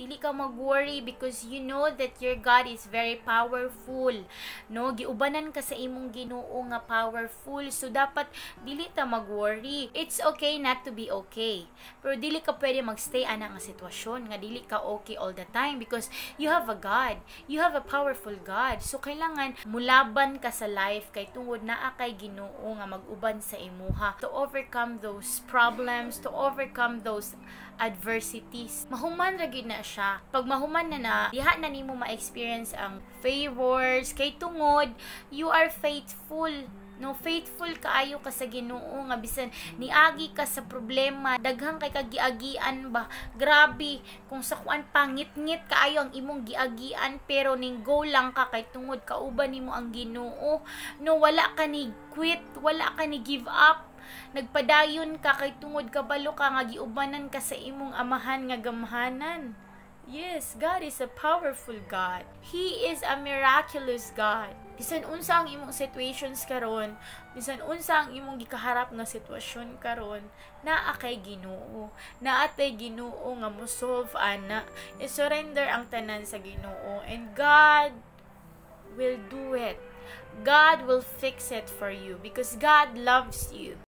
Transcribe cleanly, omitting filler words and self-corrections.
Dili ka mag-worry because you know that your God is very powerful. No, giubanan ka sa imong Ginoo nga powerful. So dapat dili ta mag-worry. It's okay not to be okay. Pero dili ka pwede magstay ana nga sitwasyon nga dili ka okay all the time because you have a God. You have a powerful God. So kailangan mulaban ka sa life kay tungod naa kay Ginoo nga mag-uban sa imuha to overcome those problems, to overcome those adversities. Mahuman ra gyud na siya. Pag mahuman na diha na nimo ma-experience ang favors kay tungod you are faithful. No, faithful kaayo ka sa Ginoo nga bisan niagi ka sa problema, daghang kay kagiagian ba. Grabe, kung sa kuan pangit-ngit kaayo ang imong giagian pero ning go lang ka kay tungod kauban nimo ang Ginoo. No, wala ka ni quit, wala ka ni give up. Nagpadayon ka kay tungod kabalo ka nga giubanan ka sa imong amahan nga gamhanan. Yes, God is a powerful God. He is a miraculous God. Bisan unsa ang imong situations karon, bisan unsa ang imong gikaharap nga sitwasyon karon, naa kay Ginoo. Naatay Ginoo nga mo-solve ana. I-surrender ang tanan sa Ginoo and God will do it. God will fix it for you because God loves you.